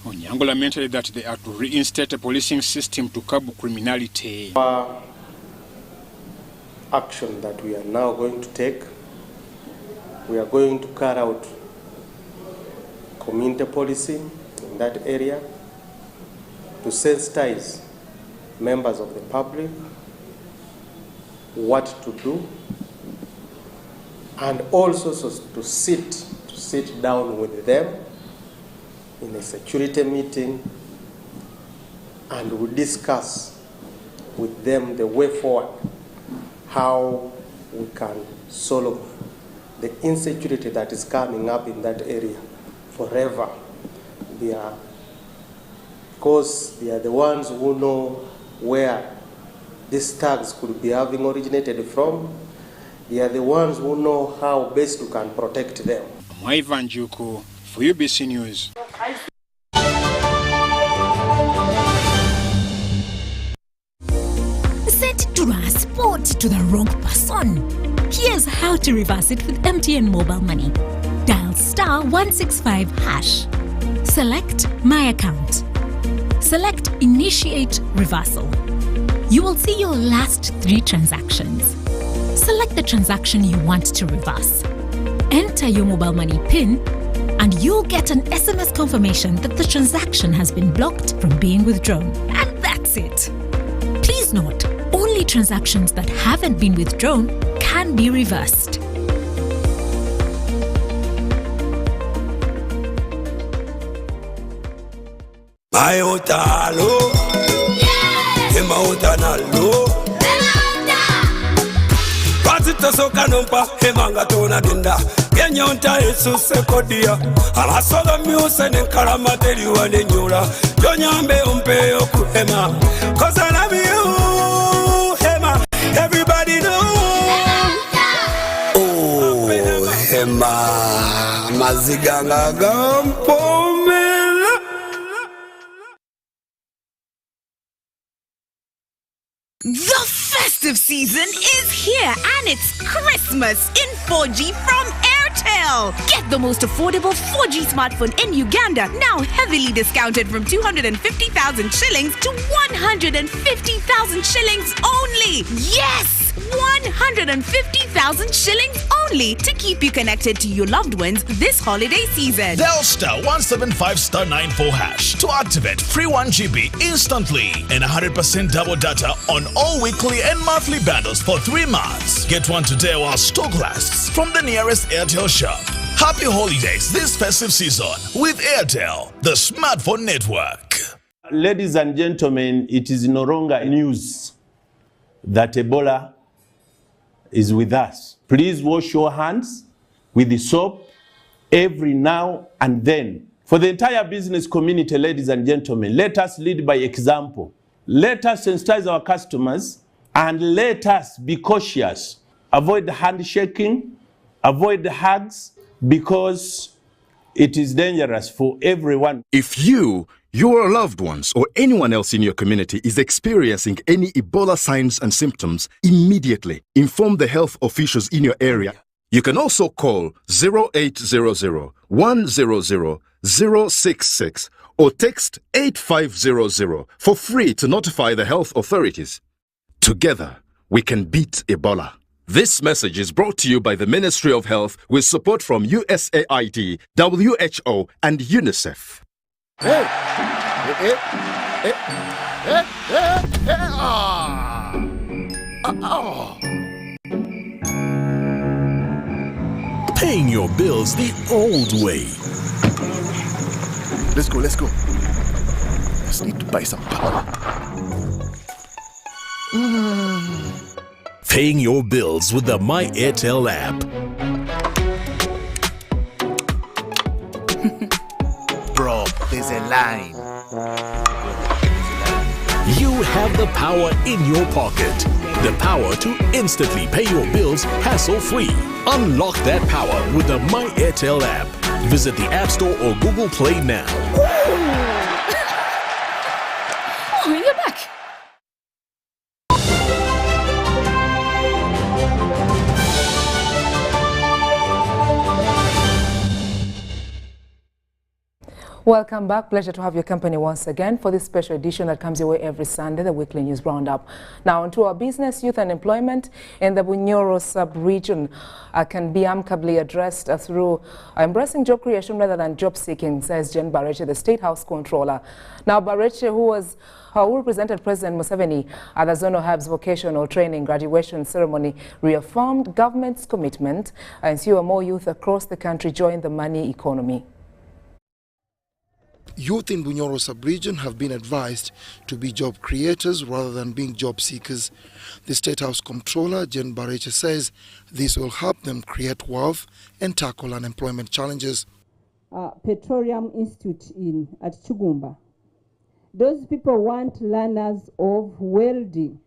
Onyango lamented that they are to reinstate a policing system to curb criminality. Our action that we are now going to take, we are going to carry out community policing in that area to sensitize members of the public what to do, and also to sit down with them in a security meeting, and we discuss with them the way forward, how we can solve the insecurity that is coming up in that area forever. Because they are the ones who know where these thugs could be having originated from. They are the ones who know how best we can protect them. Mwaivan Juku for UBC News. Set to transport to the wrong person. Here's how to reverse it with MTN Mobile Money. Dial *165#. Select My Account. Select Initiate Reversal. You will see your last 3 transactions. Select the transaction you want to reverse. Enter your mobile money PIN and you'll get an SMS confirmation that the transaction has been blocked from being withdrawn. And that's it. Please note, only transactions that haven't been withdrawn can be reversed. Soka nompa hemanga tona dinda yenyonta esuse kodia alasoga myuse nenkalama teriwa nenyula yonyambe umpe okuhema cause I love you hema everybody know oh hema maziganga gampomela. The festive season is here and it's Christmas in 4G from Airtel. Get the most affordable 4G smartphone in Uganda, now heavily discounted from 250,000 shillings to 150,000 shillings only. Yes! 150,000 shillings only to keep you connected to your loved ones this holiday season. Dial *175*94# to activate free 1 GB instantly and 100% double data on all weekly and monthly bundles for 3 months. Get one today while stock lasts from the nearest Airtel shop. Happy holidays this festive season with Airtel, the smartphone network. Ladies and gentlemen, it is no longer news that Ebola is with us. Please wash your hands with the soap every now and then. For the entire business community, ladies and gentlemen, let us lead by example. Let us sensitize our customers and let us be cautious. Avoid handshaking, avoid hugs, because it is dangerous for everyone. If you, your loved ones, or anyone else in your community is experiencing any Ebola signs and symptoms, immediately inform the health officials in your area. You can also call 0800 100 066 or text 8500 for free to notify the health authorities. Together, we can beat Ebola. This message is brought to you by the Ministry of Health with support from USAID, WHO, and UNICEF. Hey! Paying your bills the old way. Let's go. Just need to buy some power. Paying your bills with the My Airtel app. there's a line. You have the power in your pocket. The power to instantly pay your bills hassle-free. Unlock that power with the My Airtel app. Visit the App Store or Google Play now. Oh, you're back. Welcome back. Pleasure to have your company once again for this special edition that comes your way every Sunday, the weekly news roundup. Now, onto our business, youth and employment in the Bunyoro sub-region can be amicably addressed through embracing job creation rather than job seeking, says Jen Bareche, the State House Controller. Now, Bareche, who represented President Museveni at the Zonal Hub's vocational training graduation ceremony, reaffirmed government's commitment to ensure more youth across the country join the money economy. Youth in Bunyoro sub-region have been advised to be job creators rather than being job seekers. The State House Comptroller, Jen Bareche, says this will help them create wealth and tackle unemployment challenges. Petroleum Institute at Chugumba. Those people want learners of welding.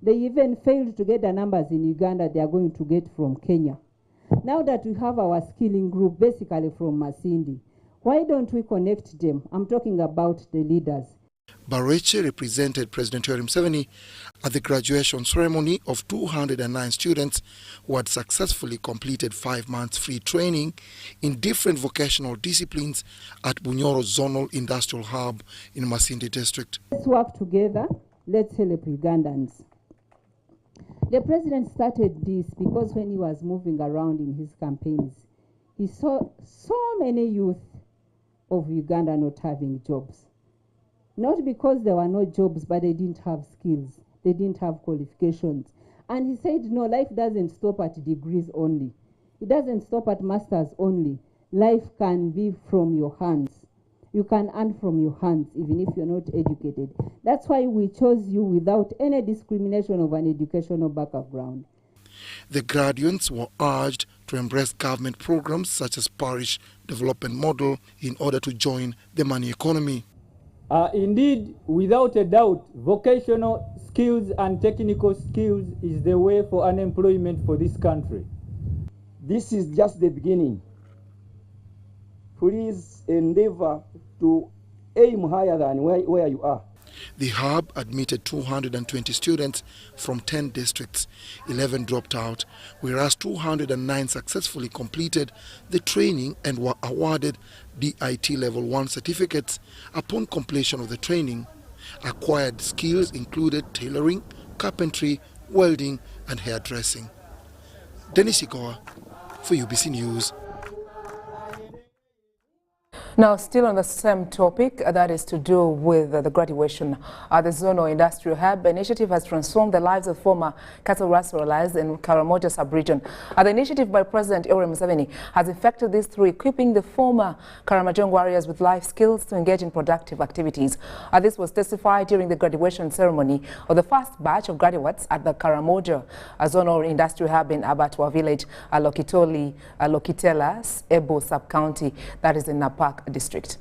They even failed to get the numbers in Uganda they are going to get from Kenya. Now that we have our skilling group basically from Masindi, why don't we connect them? I'm talking about the leaders. Bareche represented President Yoweri Museveni at the graduation ceremony of 209 students who had successfully completed 5 months free training in different vocational disciplines at Bunyoro Zonal Industrial Hub in Masindi District. Let's work together. Let's help Ugandans. The president started this because when he was moving around in his campaigns, he saw so many youth of Uganda not having jobs. Not because there were no jobs, but they didn't have skills. They didn't have qualifications. And he said, no, life doesn't stop at degrees only. It doesn't stop at masters only. Life can be from your hands. You can earn from your hands, even if you're not educated. That's why we chose you without any discrimination of an educational background. The graduates were urged to embrace government programs such as parish development model in order to join the money economy. Indeed, without a doubt, vocational skills and technical skills is the way for unemployment for this country. This is just the beginning. Please endeavor to aim higher than where you are. The hub admitted 220 students from 10 districts. 11 dropped out, whereas 209 successfully completed the training and were awarded DIT Level 1 certificates upon completion of the training. Acquired skills included tailoring, carpentry, welding, and hairdressing. Dennis Igoa for UBC News. Now, still on the same topic, that is to do with the graduation at the Zonal Industrial Hub. Initiative has transformed the lives of former cattle rustlers in Karamoja sub-region. The initiative by President Yoweri Museveni has effected this through equipping the former Karamojong warriors with life skills to engage in productive activities. This was testified during the graduation ceremony of the first batch of graduates at the Karamoja Zonal Industrial Hub in Abatwa village, Lokitelas, Ebo sub-county, that is in Napak district.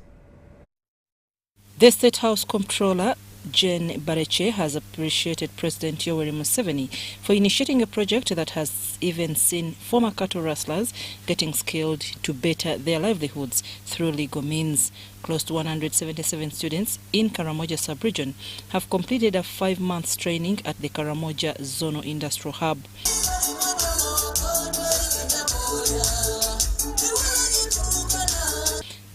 The State House Comptroller, Jen Bareche, has appreciated President Yoweri Museveni for initiating a project that has even seen former cattle rustlers getting skilled to better their livelihoods through legal means. Close to 177 students in Karamoja sub-region have completed a 5-month training at the Karamoja Zonal Industrial Hub.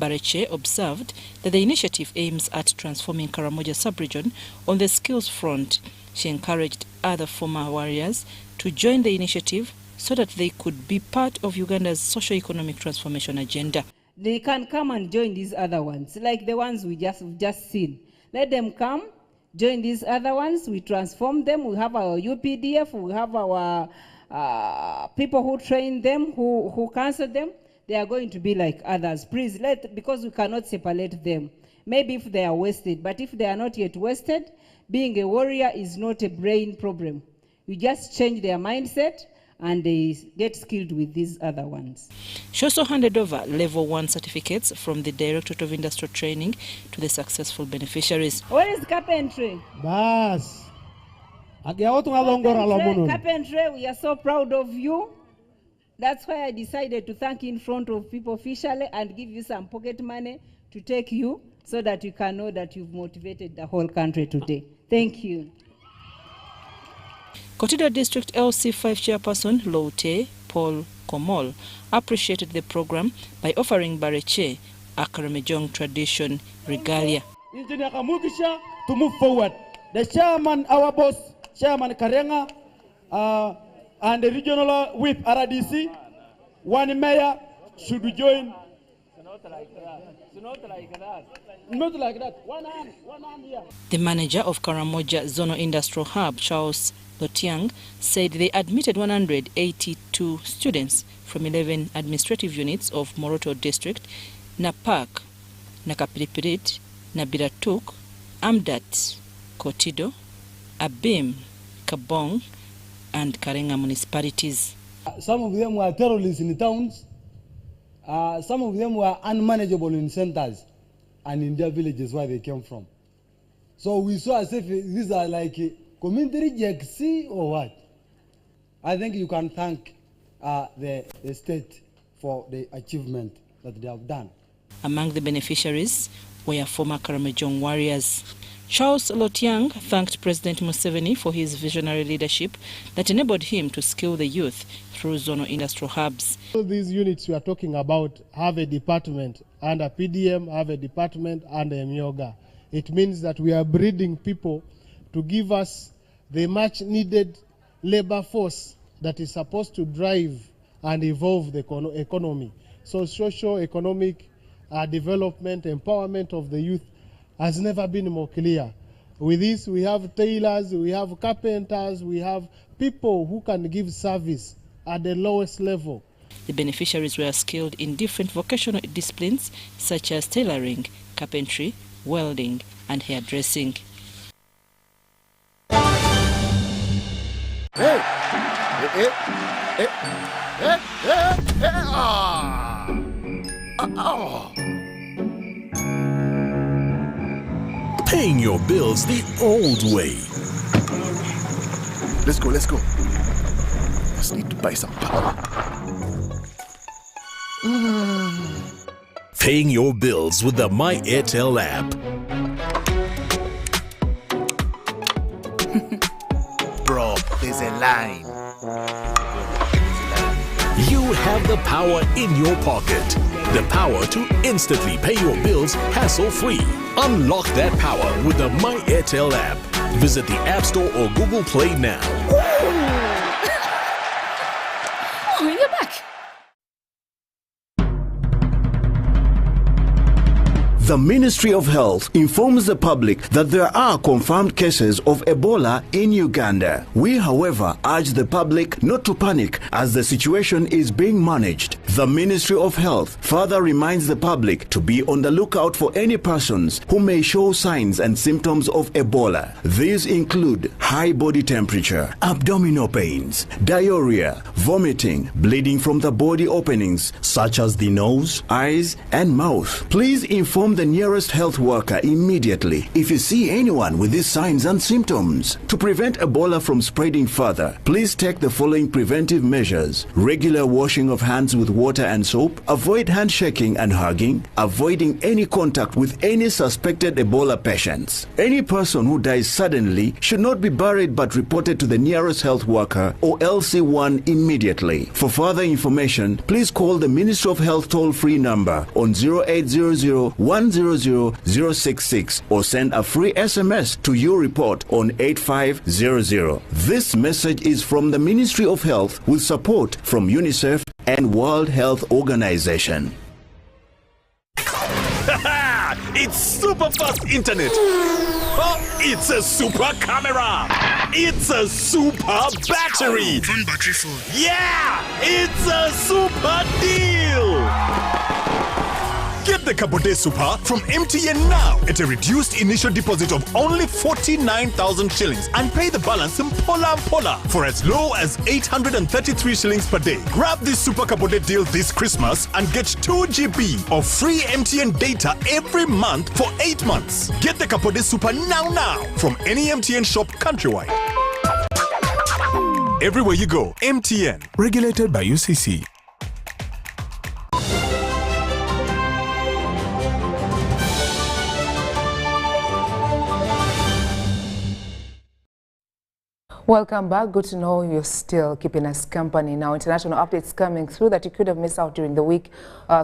Bareche observed that the initiative aims at transforming Karamoja sub-region on the skills front. She encouraged other former warriors to join the initiative so that they could be part of Uganda's socio-economic transformation agenda. They can come and join these other ones, like the ones we just seen. Let them come, join these other ones, we transform them, we have our UPDF, we have our people who train them, who counsel them. They are going to be like others. Please, because we cannot separate them. Maybe if they are wasted, but if they are not yet wasted, being a warrior is not a brain problem. You just change their mindset and they get skilled with these other ones. She also handed over Level 1 certificates from the Directorate of Industrial Training to the successful beneficiaries. Where is carpentry? Bas. Carpentry, we are so proud of you. That's why I decided to thank you in front of people officially and give you some pocket money to take you so that you can know that you've motivated the whole country today. Thank you. Kotido District LC5 Chairperson Loute Paul Komol appreciated the program by offering Bareche a Karamejong tradition regalia. To move forward, the chairman, our boss, Chairman Karenga, and the regional whip RDC, one mayor should join. Not like that. Not like that. One hand here. The manager of Karamoja Zonal Industrial Hub, Charles Lotiang, said they admitted 182 students from 11 administrative units of Moroto District, Napak, Nakapiripirit, Nabiratuk, Amdat, Kotido, Abim, Kabong, and Karenga municipalities. Some of them were terrorists in towns. Some of them were unmanageable in centers and in their villages where they came from. So we saw as if these are like community rejects or what. I think you can thank the state for the achievement that they have done. Among the beneficiaries were former Karamejong warriors. Charles Lotiang thanked President Museveni for his visionary leadership that enabled him to skill the youth through zonal industrial hubs. All these units we are talking about have a department, and a PDM have a department and a Myoga. It means that we are breeding people to give us the much needed labor force that is supposed to drive and evolve the economy. So socio-economic development, empowerment of the youth has never been more clear. With this, we have tailors, we have carpenters, we have people who can give service at the lowest level. The beneficiaries were skilled in different vocational disciplines such as tailoring, carpentry, welding, and hairdressing. Paying your bills the old way. Let's go. Just need to buy some power. Paying your bills with the My Airtel app. Bro, there's a line. You have the power in your pocket. The power to instantly pay your bills hassle-free. Unlock that power with the My Airtel app. Visit the App Store or Google Play now. Oh, you're back. The Ministry of Health informs the public that there are confirmed cases of Ebola in Uganda. We, however, urge the public not to panic as the situation is being managed. The Ministry of Health further reminds the public to be on the lookout for any persons who may show signs and symptoms of Ebola. These include high body temperature, abdominal pains, diarrhea, vomiting, bleeding from the body openings such as the nose, eyes, and mouth. Please inform the nearest health worker immediately if you see anyone with these signs and symptoms. To prevent Ebola from spreading further, please take the following preventive measures: regular washing of hands with water and soap, avoid handshaking and hugging, avoiding any contact with any suspected Ebola patients. Any person who dies suddenly should not be buried but reported to the nearest health worker or LC1 immediately. For further information, please call the Ministry of Health toll-free number on 0800-100-066 or send a free SMS to your report on 8500. This message is from the Ministry of Health with support from UNICEF and World Health Organization. It's super fast internet. Oh, it's a super camera. It's a super battery. Phone battery full. Yeah, it's a super deal. Get the Kabode Super from MTN now at a reduced initial deposit of only 49,000 shillings and pay the balance in Pola for as low as 833 shillings per day. Grab this Super Kabode deal this Christmas and get 2 GB of free MTN data every month for 8 months. Get the Kabode Super now from any MTN shop countrywide. Everywhere you go, MTN. Regulated by UCC. Welcome back. Good to know you're still keeping us company. Now, international updates coming through that you could have missed out during the week.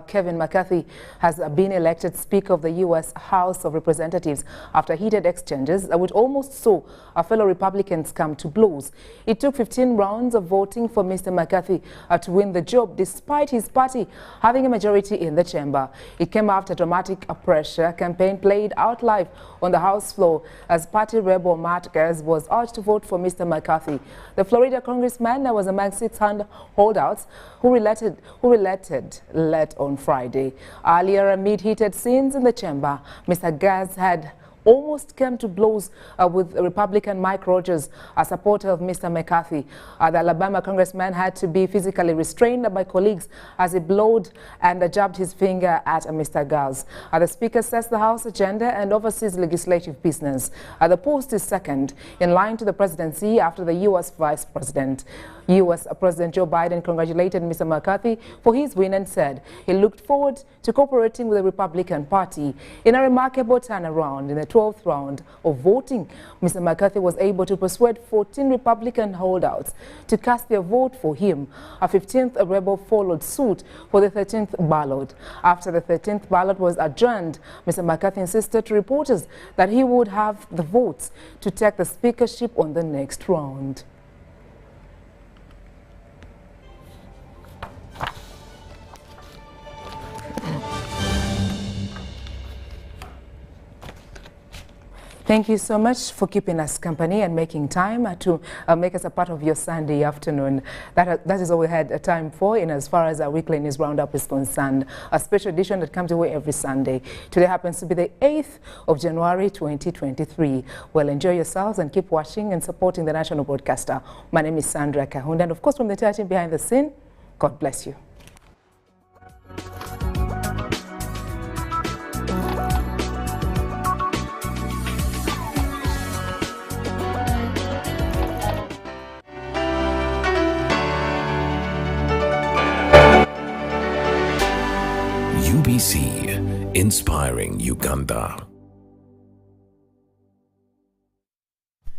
Kevin McCarthy has been elected Speaker of the U.S. House of Representatives after heated exchanges which almost saw fellow Republicans come to blows. It took 15 rounds of voting for Mr. McCarthy to win the job, despite his party having a majority in the chamber. It came after dramatic pressure campaign played out live on the House floor as party rebel Matt Gaetz was urged to vote for Mr. McCarthy. The Florida congressman was among 600 holdouts who led on Friday. Earlier, amid heated scenes in the chamber, Mr. Gaetz had almost came to blows with Republican Mike Rogers, a supporter of Mr. McCarthy. The Alabama congressman had to be physically restrained by colleagues as he blowed and jabbed his finger at Mr. Gaetz. The Speaker sets the House agenda and oversees legislative business. The post is second in line to the presidency after the U.S. Vice President. U.S. President Joe Biden congratulated Mr. McCarthy for his win and said he looked forward to cooperating with the Republican Party. In a remarkable turnaround in the 12th round of voting, Mr. McCarthy was able to persuade 14 Republican holdouts to cast their vote for him. A 15th rebel followed suit for the 13th ballot. After the 13th ballot was adjourned, Mr. McCarthy insisted to reporters that he would have the votes to take the speakership on the next round. Thank you so much for keeping us company and making time to make us a part of your Sunday afternoon. That is all we had time for in as far as our weekly news roundup is concerned. A special edition that comes away every Sunday. Today happens to be the 8th of January 2023. Well, enjoy yourselves and keep watching and supporting the national broadcaster. My name is Sandra Kahunde, and of course from the entire team behind the scene, God bless you. UBC, inspiring Uganda.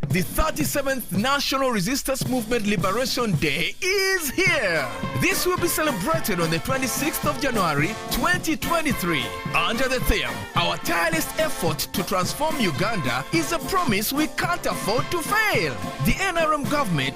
The 37th National Resistance Movement Liberation Day is here. This will be celebrated on the 26th of January 2023 under the theme, our tireless effort to transform Uganda is a promise we can't afford to fail. The NRM government